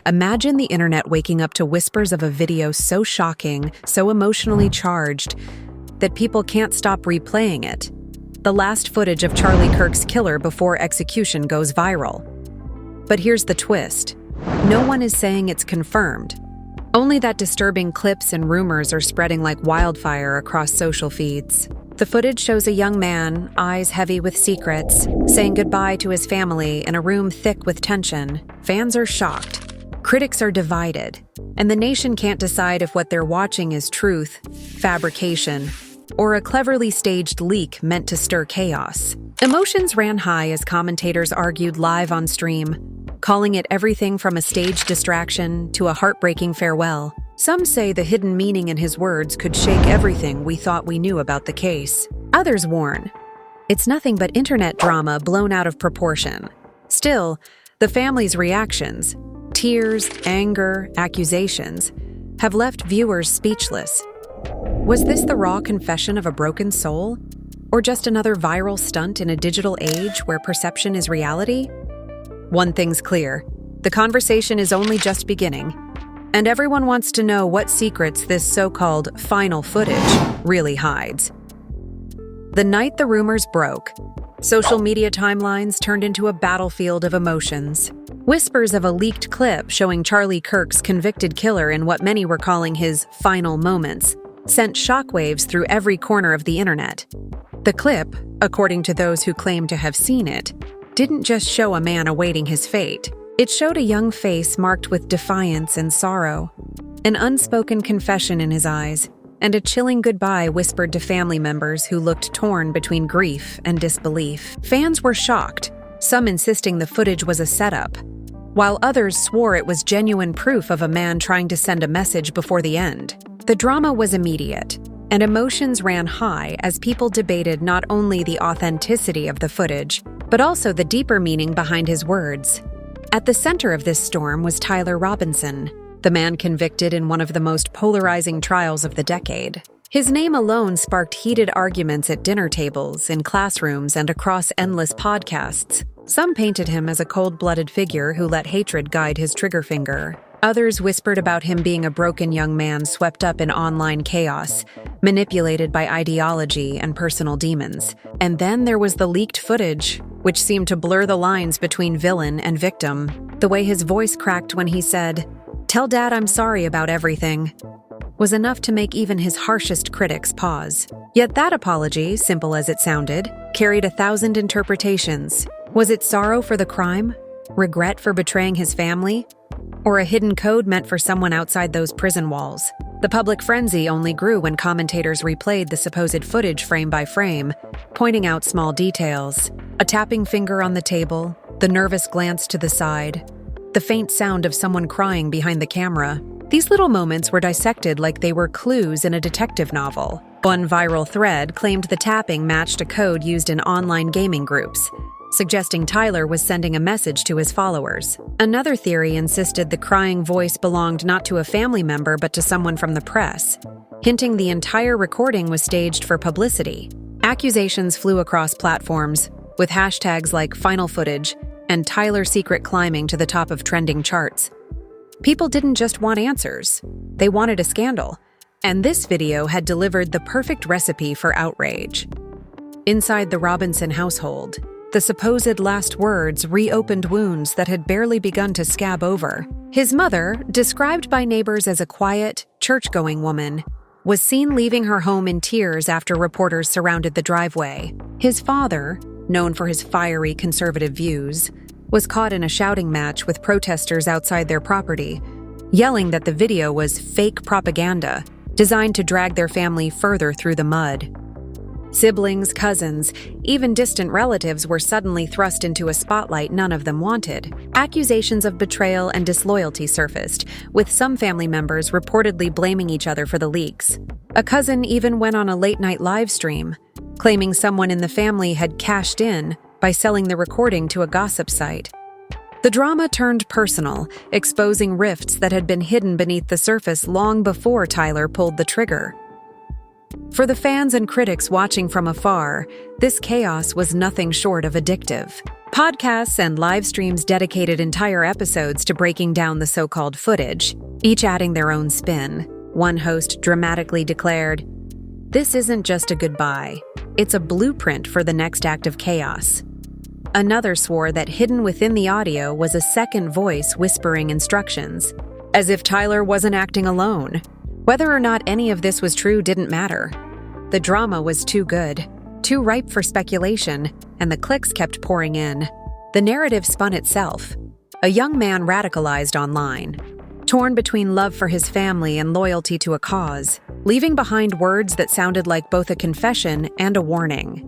Imagine the internet waking up to whispers of a video so shocking, so emotionally charged, that people can't stop replaying it. The last footage of Charlie Kirk's killer before execution goes viral. But here's the twist. No one is saying it's confirmed. Only that disturbing clips and rumors are spreading like wildfire across social feeds. The footage shows a young man, eyes heavy with secrets, saying goodbye to his family in a room thick with tension. Fans are shocked. Critics are divided. And the nation can't decide if what they're watching is truth, fabrication, or a cleverly staged leak meant to stir chaos. Emotions ran high as commentators argued live on stream, calling it everything from a staged distraction to a heartbreaking farewell. Some say the hidden meaning in his words could shake everything we thought we knew about the case. Others warn, it's nothing but internet drama blown out of proportion. Still, the family's reactions, tears, anger, accusations, have left viewers speechless. Was this the raw confession of a broken soul? Or just another viral stunt in a digital age where perception is reality? One thing's clear, the conversation is only just beginning, and everyone wants to know what secrets this so-called final footage really hides. The night the rumors broke, social media timelines turned into a battlefield of emotions. Whispers of a leaked clip showing Charlie Kirk's convicted killer in what many were calling his final moments sent shockwaves through every corner of the internet. The clip, according to those who claim to have seen it, didn't just show a man awaiting his fate. It showed a young face marked with defiance and sorrow, an unspoken confession in his eyes, and a chilling goodbye whispered to family members who looked torn between grief and disbelief. Fans were shocked, some insisting the footage was a setup, while others swore it was genuine proof of a man trying to send a message before the end. The drama was immediate, and emotions ran high as people debated not only the authenticity of the footage, but also the deeper meaning behind his words. At the center of this storm was Tyler Robinson, the man convicted in one of the most polarizing trials of the decade. His name alone sparked heated arguments at dinner tables, in classrooms, and across endless podcasts. Some painted him as a cold-blooded figure who let hatred guide his trigger finger. Others whispered about him being a broken young man swept up in online chaos, manipulated by ideology and personal demons. And then there was the leaked footage, which seemed to blur the lines between villain and victim. The way his voice cracked when he said, "Tell Dad I'm sorry about everything," was enough to make even his harshest critics pause. Yet that apology, simple as it sounded, carried 1,000 interpretations. Was it sorrow for the crime? Regret for betraying his family? Or a hidden code meant for someone outside those prison walls? The public frenzy only grew when commentators replayed the supposed footage frame by frame, pointing out small details. A tapping finger on the table, the nervous glance to the side, the faint sound of someone crying behind the camera. These little moments were dissected like they were clues in a detective novel. One viral thread claimed the tapping matched a code used in online gaming groups, suggesting Tyler was sending a message to his followers. Another theory insisted the crying voice belonged not to a family member but to someone from the press, hinting the entire recording was staged for publicity. Accusations flew across platforms, with hashtags like final footage and Tyler secret climbing to the top of trending charts. People didn't just want answers, they wanted a scandal, and this video had delivered the perfect recipe for outrage. Inside the Robinson household, the supposed last words reopened wounds that had barely begun to scab over. His mother, described by neighbors as a quiet, church-going woman, was seen leaving her home in tears after reporters surrounded the driveway. His father, known for his fiery conservative views, was caught in a shouting match with protesters outside their property, yelling that the video was fake propaganda designed to drag their family further through the mud. Siblings, cousins, even distant relatives were suddenly thrust into a spotlight none of them wanted. Accusations of betrayal and disloyalty surfaced, with some family members reportedly blaming each other for the leaks. A cousin even went on a late-night live stream, claiming someone in the family had cashed in by selling the recording to a gossip site. The drama turned personal, exposing rifts that had been hidden beneath the surface long before Tyler pulled the trigger. For the fans and critics watching from afar, this chaos was nothing short of addictive. Podcasts and live streams dedicated entire episodes to breaking down the so-called footage, each adding their own spin. One host dramatically declared, "This isn't just a goodbye, it's a blueprint for the next act of chaos." Another swore that hidden within the audio was a second voice whispering instructions, as if Tyler wasn't acting alone. Whether or not any of this was true didn't matter. The drama was too good, too ripe for speculation, and the clicks kept pouring in. The narrative spun itself. A young man radicalized online, torn between love for his family and loyalty to a cause, leaving behind words that sounded like both a confession and a warning.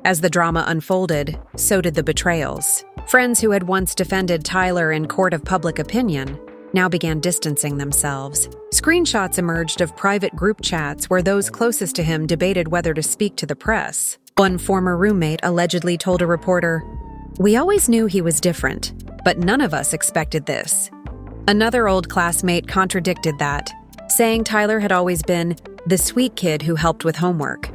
As the drama unfolded, so did the betrayals. Friends who had once defended Tyler in court of public opinion now began distancing themselves. Screenshots emerged of private group chats where those closest to him debated whether to speak to the press. One former roommate allegedly told a reporter, "We always knew he was different, but none of us expected this." Another old classmate contradicted that, saying Tyler had always been the sweet kid who helped with homework.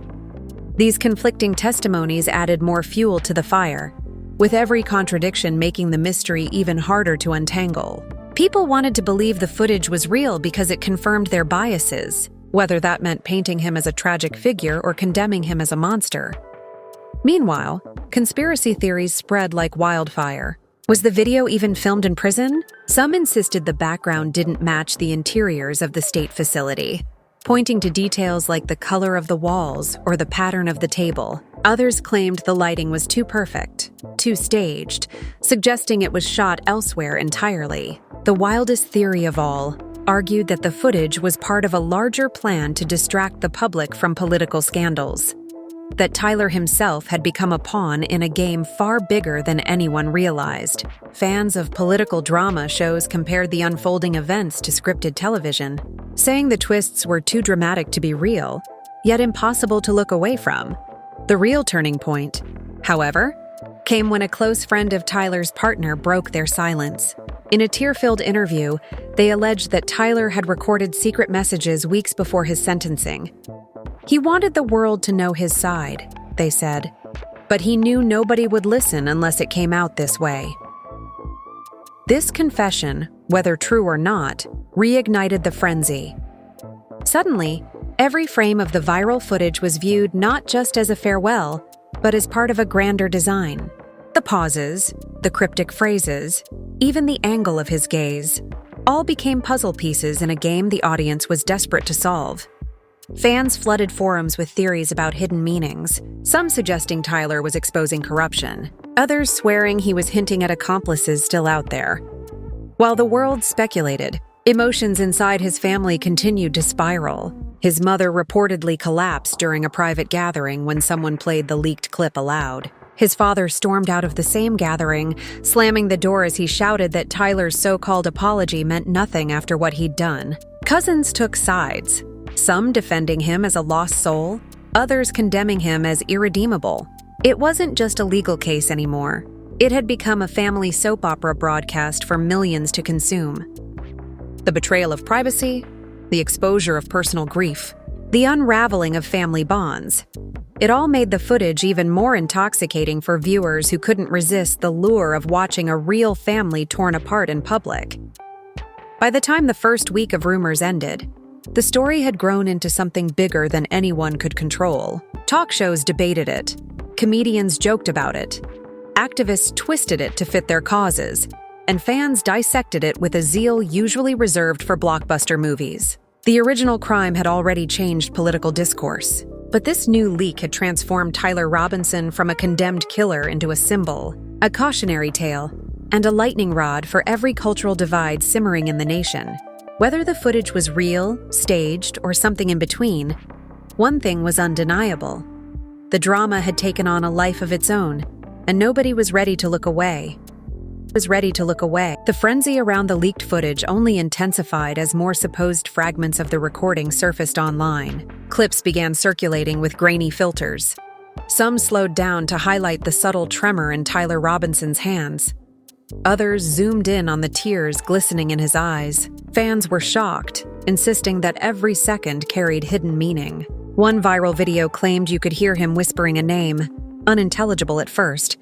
These conflicting testimonies added more fuel to the fire, with every contradiction making the mystery even harder to untangle. People wanted to believe the footage was real because it confirmed their biases, whether that meant painting him as a tragic figure or condemning him as a monster. Meanwhile, conspiracy theories spread like wildfire. Was the video even filmed in prison? Some insisted the background didn't match the interiors of the state facility, pointing to details like the color of the walls or the pattern of the table. Others claimed the lighting was too perfect, too staged, suggesting it was shot elsewhere entirely. The wildest theory of all argued that the footage was part of a larger plan to distract the public from political scandals, that Tyler himself had become a pawn in a game far bigger than anyone realized. Fans of political drama shows compared the unfolding events to scripted television, saying the twists were too dramatic to be real, yet impossible to look away from. The real turning point, however, came when a close friend of Tyler's partner broke their silence. In a tear-filled interview, they alleged that Tyler had recorded secret messages weeks before his sentencing. He wanted the world to know his side, they said, but he knew nobody would listen unless it came out this way. This confession, whether true or not, reignited the frenzy. Suddenly, every frame of the viral footage was viewed not just as a farewell, but as part of a grander design. The pauses, the cryptic phrases, even the angle of his gaze, all became puzzle pieces in a game the audience was desperate to solve. Fans flooded forums with theories about hidden meanings, some suggesting Tyler was exposing corruption, others swearing he was hinting at accomplices still out there. While the world speculated, emotions inside his family continued to spiral. His mother reportedly collapsed during a private gathering when someone played the leaked clip aloud. His father stormed out of the same gathering, slamming the door as he shouted that Tyler's so-called apology meant nothing after what he'd done. Cousins took sides, some defending him as a lost soul, others condemning him as irredeemable. It wasn't just a legal case anymore. It had become a family soap opera broadcast for millions to consume. The betrayal of privacy, the exposure of personal grief, the unraveling of family bonds. It all made the footage even more intoxicating for viewers who couldn't resist the lure of watching a real family torn apart in public. By the time the first week of rumors ended, the story had grown into something bigger than anyone could control. Talk shows debated it, comedians joked about it, activists twisted it to fit their causes, and fans dissected it with a zeal usually reserved for blockbuster movies. The original crime had already changed political discourse, but this new leak had transformed Tyler Robinson from a condemned killer into a symbol, a cautionary tale, and a lightning rod for every cultural divide simmering in the nation. Whether the footage was real, staged, or something in between, one thing was undeniable. The drama had taken on a life of its own, and nobody was ready to look away. The frenzy around the leaked footage only intensified as more supposed fragments of the recording surfaced online. Clips began circulating with grainy filters. Some slowed down to highlight the subtle tremor in Tyler Robinson's hands. Others zoomed in on the tears glistening in his eyes. Fans were shocked, insisting that every second carried hidden meaning. One viral video claimed you could hear him whispering a name, unintelligible at first,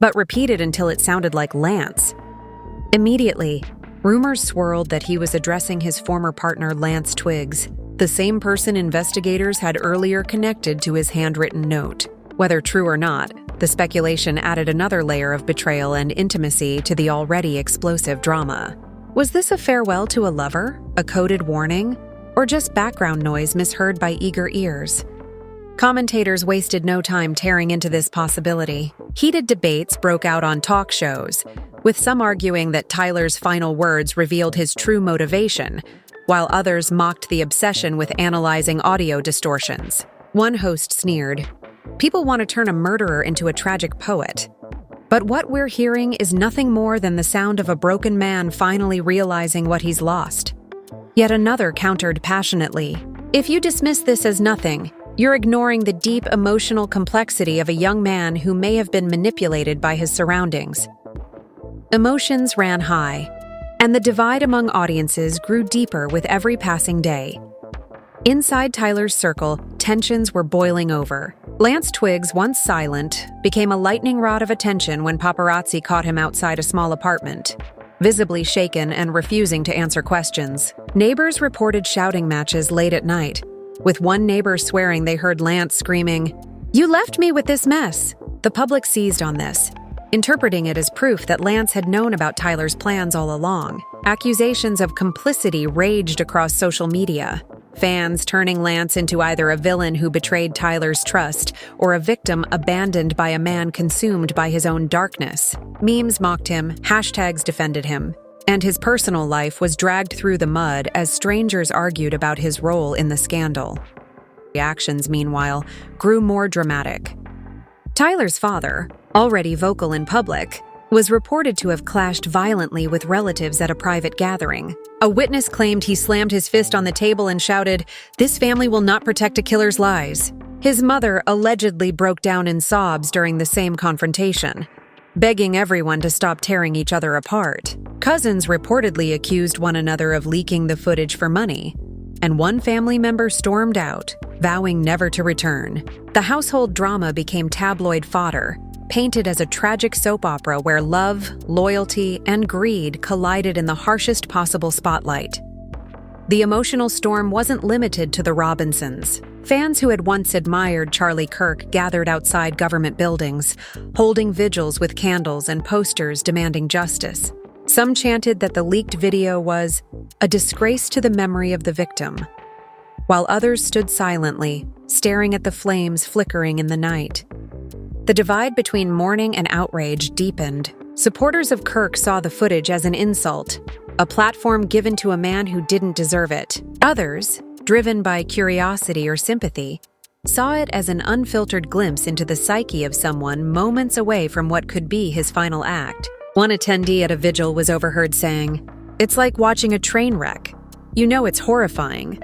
but repeated until it sounded like Lance. Immediately, rumors swirled that he was addressing his former partner Lance Twiggs, the same person investigators had earlier connected to his handwritten note. Whether true or not, the speculation added another layer of betrayal and intimacy to the already explosive drama. Was this a farewell to a lover, a coded warning, or just background noise misheard by eager ears? Commentators wasted no time tearing into this possibility. Heated debates broke out on talk shows, with some arguing that Tyler's final words revealed his true motivation, while others mocked the obsession with analyzing audio distortions. One host sneered, "People want to turn a murderer into a tragic poet." But what we're hearing is nothing more than the sound of a broken man finally realizing what he's lost. Yet another countered passionately, "If you dismiss this as nothing, you're ignoring the deep emotional complexity of a young man who may have been manipulated by his surroundings." Emotions ran high, and the divide among audiences grew deeper with every passing day. Inside Tyler's circle, tensions were boiling over. Lance Twiggs, once silent, became a lightning rod of attention when paparazzi caught him outside a small apartment, visibly shaken and refusing to answer questions. Neighbors reported shouting matches late at night, with one neighbor swearing they heard Lance screaming, "You left me with this mess!" The public seized on this, interpreting it as proof that Lance had known about Tyler's plans all along. Accusations of complicity raged across social media, fans turning Lance into either a villain who betrayed Tyler's trust or a victim abandoned by a man consumed by his own darkness. Memes mocked him, hashtags defended him, and his personal life was dragged through the mud as strangers argued about his role in the scandal. Reactions, meanwhile, grew more dramatic. Tyler's father, already vocal in public, was reported to have clashed violently with relatives at a private gathering. A witness claimed he slammed his fist on the table and shouted, "This family will not protect a killer's lies." His mother allegedly broke down in sobs during the same confrontation, begging everyone to stop tearing each other apart. Cousins reportedly accused one another of leaking the footage for money, and one family member stormed out, vowing never to return. The household drama became tabloid fodder, painted as a tragic soap opera where love, loyalty, and greed collided in the harshest possible spotlight. The emotional storm wasn't limited to the Robinsons. Fans who had once admired Charlie Kirk gathered outside government buildings, holding vigils with candles and posters demanding justice. Some chanted that the leaked video was a disgrace to the memory of the victim, while others stood silently, staring at the flames flickering in the night. The divide between mourning and outrage deepened. Supporters of Kirk saw the footage as an insult, a platform given to a man who didn't deserve it. Others, driven by curiosity or sympathy, saw it as an unfiltered glimpse into the psyche of someone moments away from what could be his final act. One attendee at a vigil was overheard saying, "It's like watching a train wreck. You know it's horrifying,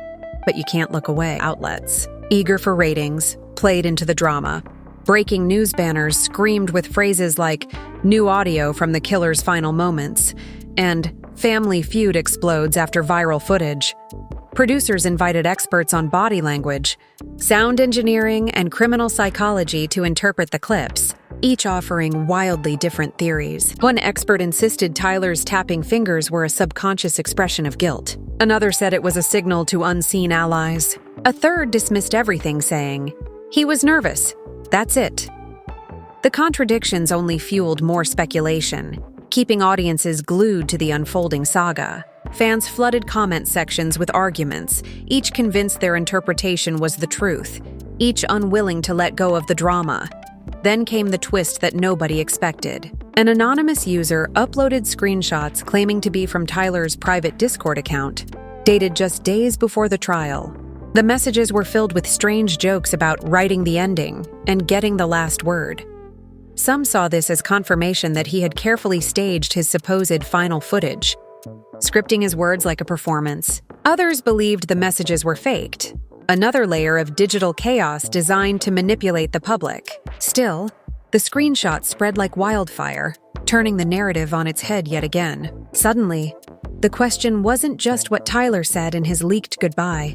but you can't look away." Outlets, eager for ratings, played into the drama. Breaking news banners screamed with phrases like, "New audio from the killer's final moments," and "Family feud explodes after viral footage." Producers invited experts on body language, sound engineering, and criminal psychology to interpret the clips, each offering wildly different theories. One expert insisted Tyler's tapping fingers were a subconscious expression of guilt. Another said it was a signal to unseen allies. A third dismissed everything, saying, "He was nervous. That's it." The contradictions only fueled more speculation, keeping audiences glued to the unfolding saga. Fans flooded comment sections with arguments, each convinced their interpretation was the truth, each unwilling to let go of the drama. Then came the twist that nobody expected. An anonymous user uploaded screenshots claiming to be from Tyler's private Discord account, dated just days before the trial. The messages were filled with strange jokes about writing the ending and getting the last word. Some saw this as confirmation that he had carefully staged his supposed final footage, scripting his words like a performance. Others believed the messages were faked, another layer of digital chaos designed to manipulate the public. Still, the screenshots spread like wildfire, turning the narrative on its head yet again. Suddenly, the question wasn't just what Tyler said in his leaked goodbye.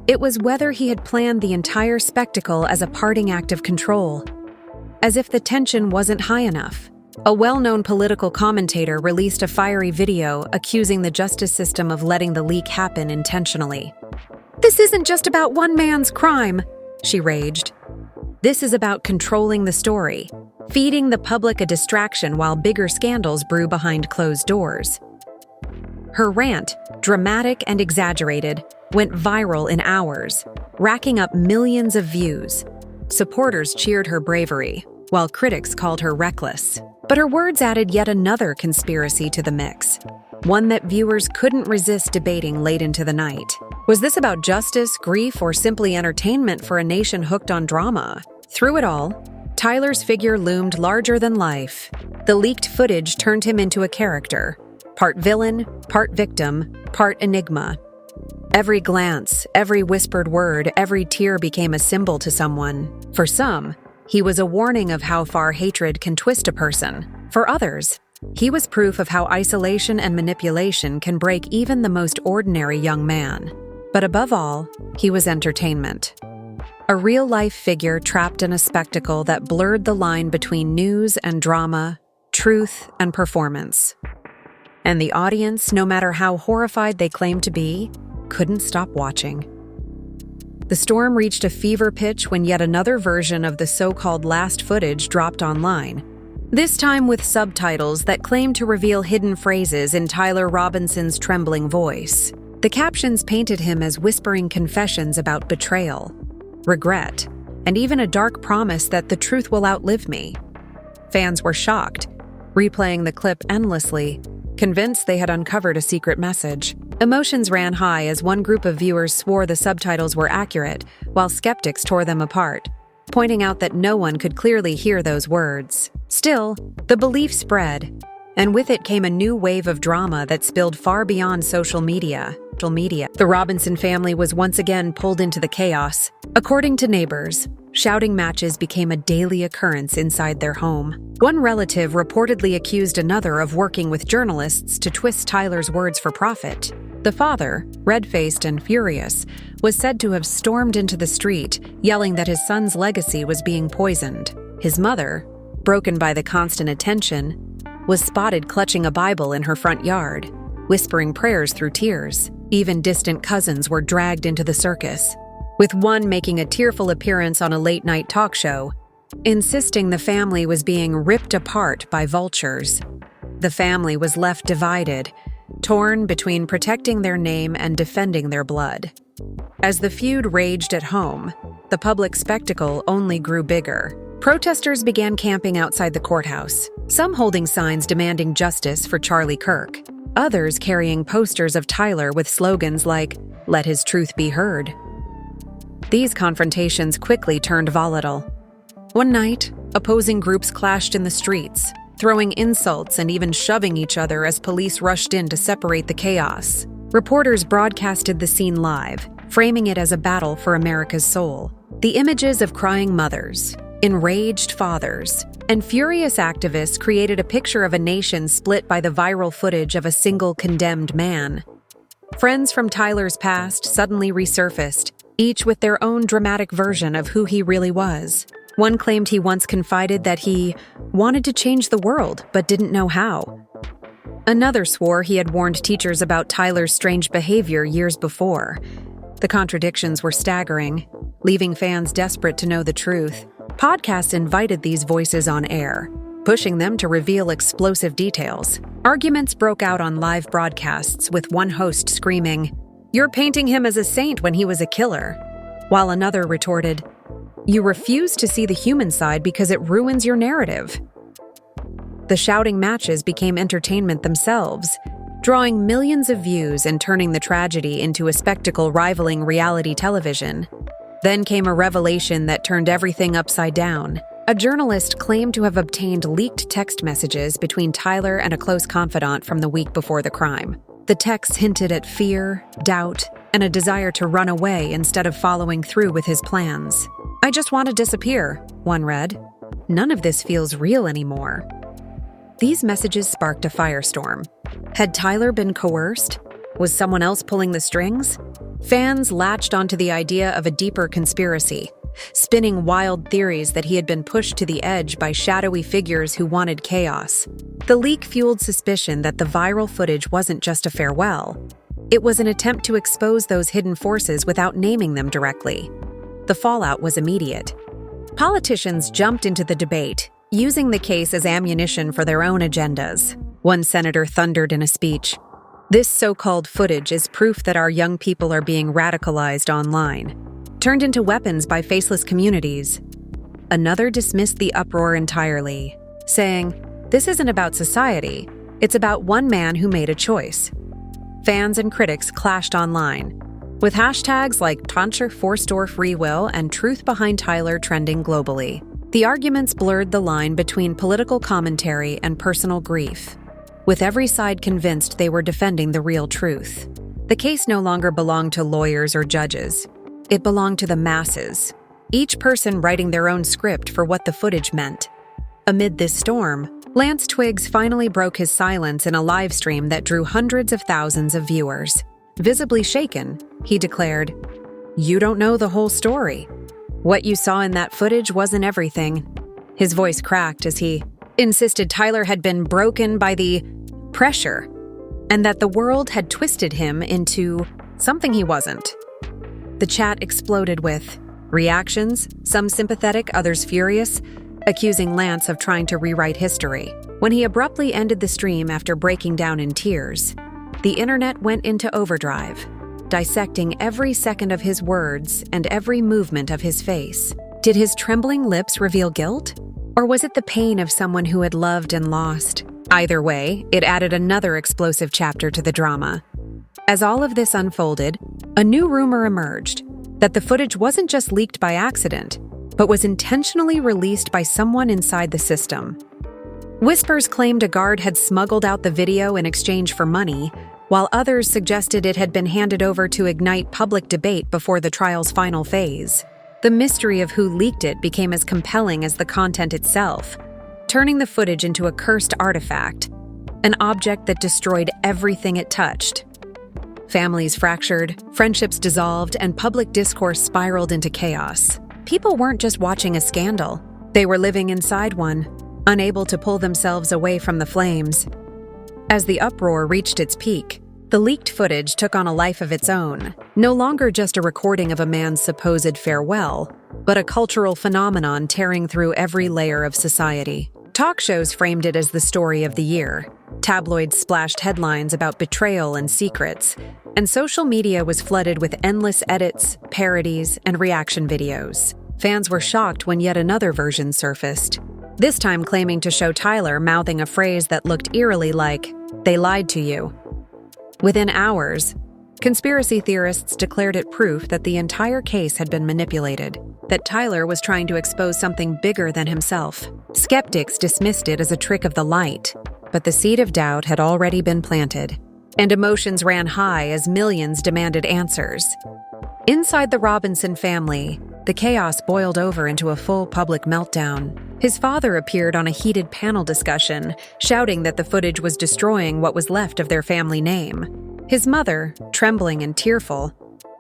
It was whether he had planned the entire spectacle as a parting act of control. As if the tension wasn't high enough, A well-known political commentator released a fiery video accusing the justice system of letting the leak happen intentionally. "This isn't just about one man's crime," she raged. "This is about controlling the story, feeding the public a distraction while bigger scandals brew behind closed doors." Her rant, dramatic and exaggerated, went viral in hours, racking up millions of views. Supporters cheered her bravery, while critics called her reckless. But her words added yet another conspiracy to the mix, one that viewers couldn't resist debating late into the night. Was this about justice, grief, or simply entertainment for a nation hooked on drama? Through it all, Tyler's figure loomed larger than life. The leaked footage turned him into a character, part villain, part victim, part enigma. Every glance, every whispered word, every tear became a symbol to someone. For some, he was a warning of how far hatred can twist a person. For others, he was proof of how isolation and manipulation can break even the most ordinary young man. But above all, he was entertainment. A real-life figure trapped in a spectacle that blurred the line between news and drama, truth and performance. And the audience, no matter how horrified they claimed to be, couldn't stop watching. The storm reached a fever pitch when yet another version of the so-called last footage dropped online, this time with subtitles that claimed to reveal hidden phrases in Tyler Robinson's trembling voice. The captions painted him as whispering confessions about betrayal, regret, and even a dark promise that the truth will outlive me. Fans were shocked, replaying the clip endlessly, convinced they had uncovered a secret message. Emotions ran high as one group of viewers swore the subtitles were accurate, while skeptics tore them apart, pointing out that no one could clearly hear those words. Still, the belief spread, and with it came a new wave of drama that spilled far beyond social media. The Robinson family was once again pulled into the chaos. According to neighbors, shouting matches became a daily occurrence inside their home. One relative reportedly accused another of working with journalists to twist Tyler's words for profit. The father, red-faced and furious, was said to have stormed into the street, yelling that his son's legacy was being poisoned. His mother, broken by the constant attention, was spotted clutching a Bible in her front yard, whispering prayers through tears. Even distant cousins were dragged into the circus, with one making a tearful appearance on a late-night talk show, insisting the family was being ripped apart by vultures. The family was left divided, torn between protecting their name and defending their blood. As the feud raged at home, the public spectacle only grew bigger. Protesters began camping outside the courthouse, some holding signs demanding justice for Charlie Kirk, others carrying posters of Tyler with slogans like, "Let his truth be heard." These confrontations quickly turned volatile. One night, opposing groups clashed in the streets, throwing insults and even shoving each other as police rushed in to separate the chaos. Reporters broadcasted the scene live, framing it as a battle for America's soul. The images of crying mothers, enraged fathers, and furious activists created a picture of a nation split by the viral footage of a single condemned man. Friends from Tyler's past suddenly resurfaced, each with their own dramatic version of who he really was. One claimed he once confided that he wanted to change the world but didn't know how. Another swore he had warned teachers about Tyler's strange behavior years before. The contradictions were staggering, leaving fans desperate to know the truth. Podcasts invited these voices on air, pushing them to reveal explosive details. Arguments broke out on live broadcasts, with one host screaming, "You're painting him as a saint when he was a killer," while another retorted, "You refuse to see the human side because it ruins your narrative." The shouting matches became entertainment themselves, drawing millions of views and turning the tragedy into a spectacle rivaling reality television. Then came a revelation that turned everything upside down. A journalist claimed to have obtained leaked text messages between Tyler and a close confidant from the week before the crime. The texts hinted at fear, doubt, and a desire to run away instead of following through with his plans. "I just want to disappear," one read. "None of this feels real anymore." These messages sparked a firestorm. Had Tyler been coerced? Was someone else pulling the strings? Fans latched onto the idea of a deeper conspiracy, spinning wild theories that he had been pushed to the edge by shadowy figures who wanted chaos. The leak fueled suspicion that the viral footage wasn't just a farewell. It was an attempt to expose those hidden forces without naming them directly. The fallout was immediate. Politicians jumped into the debate, using the case as ammunition for their own agendas. One senator thundered in a speech, "This so-called footage is proof that our young people are being radicalized online, turned into weapons by faceless communities." Another dismissed the uproar entirely, saying, "This isn't about society, it's about one man who made a choice." Fans and critics clashed online, with hashtags like Tonscher Forcedor Free Will and Truth Behind Tyler trending globally. The arguments blurred the line between political commentary and personal grief, with every side convinced they were defending the real truth. The case no longer belonged to lawyers or judges. It belonged to the masses, each person writing their own script for what the footage meant. Amid this storm, Lance Twiggs finally broke his silence in a live stream that drew hundreds of thousands of viewers. Visibly shaken, he declared, "You don't know the whole story. What you saw in that footage wasn't everything." His voice cracked as he insisted Tyler had been broken by the pressure and that the world had twisted him into something he wasn't. The chat exploded with reactions, some sympathetic, others furious, accusing Lance of trying to rewrite history. When he abruptly ended the stream after breaking down in tears, the internet went into overdrive, dissecting every second of his words and every movement of his face. Did his trembling lips reveal guilt? Or was it the pain of someone who had loved and lost? Either way, it added another explosive chapter to the drama. As all of this unfolded, a new rumor emerged that the footage wasn't just leaked by accident, but was intentionally released by someone inside the system. Whispers claimed a guard had smuggled out the video in exchange for money, while others suggested it had been handed over to ignite public debate before the trial's final phase. The mystery of who leaked it became as compelling as the content itself, turning the footage into a cursed artifact, an object that destroyed everything it touched. Families fractured, friendships dissolved, and public discourse spiraled into chaos. People weren't just watching a scandal, they were living inside one, unable to pull themselves away from the flames. As the uproar reached its peak, the leaked footage took on a life of its own, no longer just a recording of a man's supposed farewell, but a cultural phenomenon tearing through every layer of society. Talk shows framed it as the story of the year. Tabloids splashed headlines about betrayal and secrets, and social media was flooded with endless edits, parodies, and reaction videos. Fans were shocked when yet another version surfaced, this time claiming to show Tyler mouthing a phrase that looked eerily like, "They lied to you." Within hours, conspiracy theorists declared it proof that the entire case had been manipulated, that Tyler was trying to expose something bigger than himself. Skeptics dismissed it as a trick of the light, but the seed of doubt had already been planted, and emotions ran high as millions demanded answers. Inside the Robinson family, the chaos boiled over into a full public meltdown. His father appeared on a heated panel discussion, shouting that the footage was destroying what was left of their family name. His mother, trembling and tearful,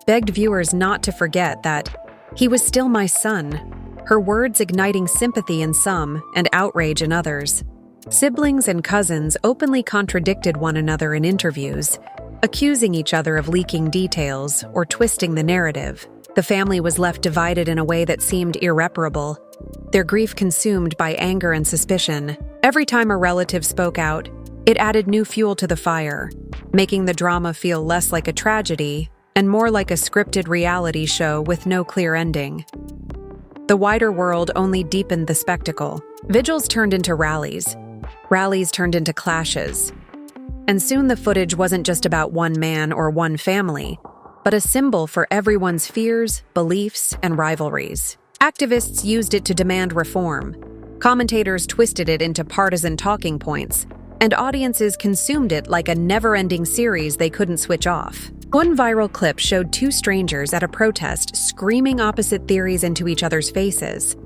begged viewers not to forget that he was still my son, her words igniting sympathy in some and outrage in others. Siblings and cousins openly contradicted one another in interviews, accusing each other of leaking details or twisting the narrative. The family was left divided in a way that seemed irreparable, their grief consumed by anger and suspicion. Every time a relative spoke out, it added new fuel to the fire, making the drama feel less like a tragedy and more like a scripted reality show with no clear ending. The wider world only deepened the spectacle. Vigils turned into rallies. Rallies turned into clashes. And soon the footage wasn't just about one man or one family, but a symbol for everyone's fears, beliefs, and rivalries. Activists used it to demand reform. Commentators twisted it into partisan talking points, and audiences consumed it like a never-ending series they couldn't switch off. One viral clip showed two strangers at a protest screaming opposite theories into each other's faces,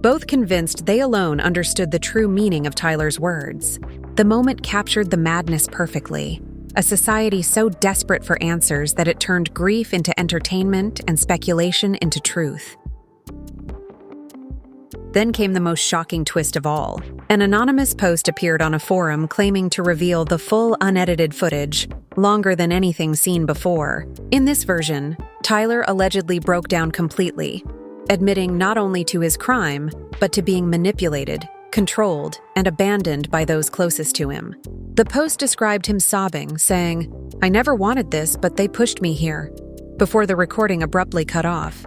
both convinced they alone understood the true meaning of Tyler's words. The moment captured the madness perfectly. A society so desperate for answers that it turned grief into entertainment and speculation into truth. Then came the most shocking twist of all. An anonymous post appeared on a forum claiming to reveal the full unedited footage, longer than anything seen before. In this version, Tyler allegedly broke down completely, admitting not only to his crime, but to being manipulated, controlled, and abandoned by those closest to him. The post described him sobbing, saying, "I never wanted this, but they pushed me here," before the recording abruptly cut off.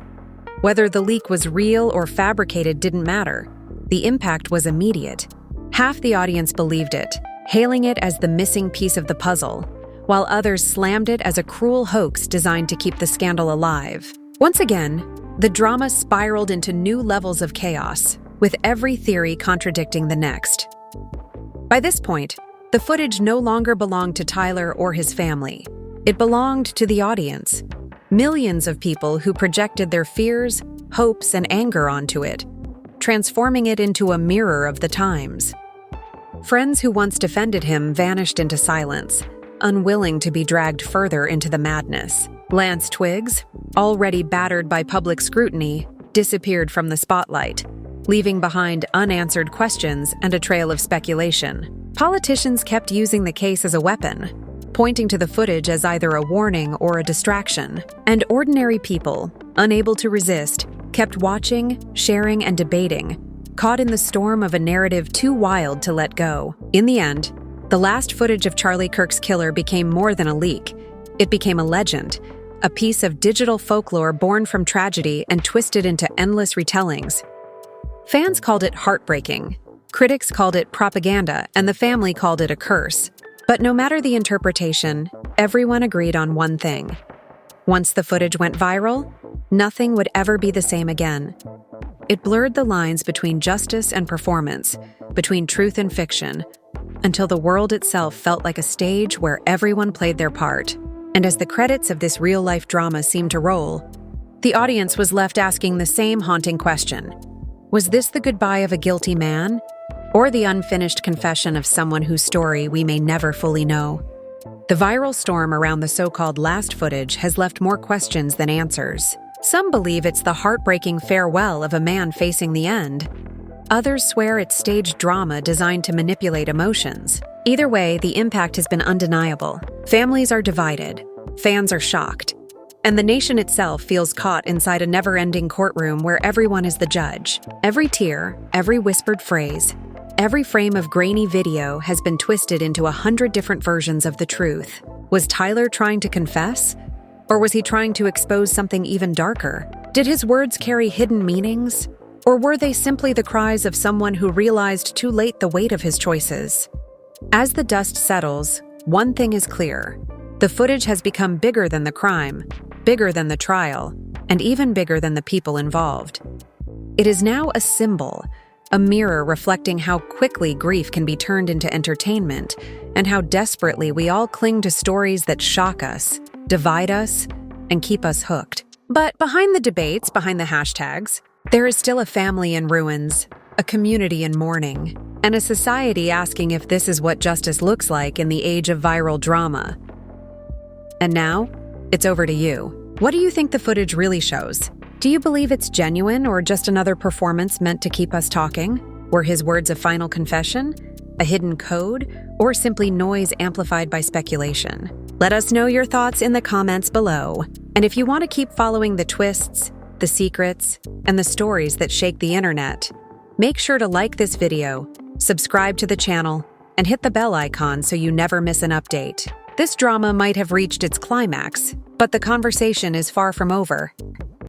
Whether the leak was real or fabricated didn't matter. The impact was immediate. Half the audience believed it, hailing it as the missing piece of the puzzle, while others slammed it as a cruel hoax designed to keep the scandal alive. Once again, the drama spiraled into new levels of chaos, with every theory contradicting the next. By this point, the footage no longer belonged to Tyler or his family. It belonged to the audience. Millions of people who projected their fears, hopes, and anger onto it, transforming it into a mirror of the times. Friends who once defended him vanished into silence, unwilling to be dragged further into the madness. Lance Twiggs, already battered by public scrutiny, disappeared from the spotlight, leaving behind unanswered questions and a trail of speculation. Politicians kept using the case as a weapon, pointing to the footage as either a warning or a distraction. And ordinary people, unable to resist, kept watching, sharing, and debating, caught in the storm of a narrative too wild to let go. In the end, the last footage of Charlie Kirk's killer became more than a leak. It became a legend, a piece of digital folklore born from tragedy and twisted into endless retellings. Fans called it heartbreaking, critics called it propaganda, and the family called it a curse. But no matter the interpretation, everyone agreed on one thing. Once the footage went viral, nothing would ever be the same again. It blurred the lines between justice and performance, between truth and fiction, until the world itself felt like a stage where everyone played their part. And as the credits of this real-life drama seemed to roll, the audience was left asking the same haunting question. Was this the goodbye of a guilty man, or the unfinished confession of someone whose story we may never fully know? The viral storm around the so-called last footage has left more questions than answers. Some believe it's the heartbreaking farewell of a man facing the end. Others swear it's staged drama designed to manipulate emotions. Either way, the impact has been undeniable. Families are divided, fans are shocked, and the nation itself feels caught inside a never-ending courtroom where everyone is the judge. Every tear, every whispered phrase, every frame of grainy video has been twisted into 100 different versions of the truth. Was Tyler trying to confess? Or was he trying to expose something even darker? Did his words carry hidden meanings? Or were they simply the cries of someone who realized too late the weight of his choices? As the dust settles, one thing is clear. The footage has become bigger than the crime, bigger than the trial, and even bigger than the people involved. It is now a symbol, a mirror reflecting how quickly grief can be turned into entertainment, and how desperately we all cling to stories that shock us, divide us, and keep us hooked. But behind the debates, behind the hashtags, there is still a family in ruins, a community in mourning, and a society asking if this is what justice looks like in the age of viral drama. And now, it's over to you. What do you think the footage really shows? Do you believe it's genuine or just another performance meant to keep us talking? Were his words a final confession, a hidden code, or simply noise amplified by speculation? Let us know your thoughts in the comments below. And if you want to keep following the twists, the secrets, and the stories that shake the internet, make sure to like this video, subscribe to the channel, and hit the bell icon so you never miss an update. This drama might have reached its climax, but the conversation is far from over.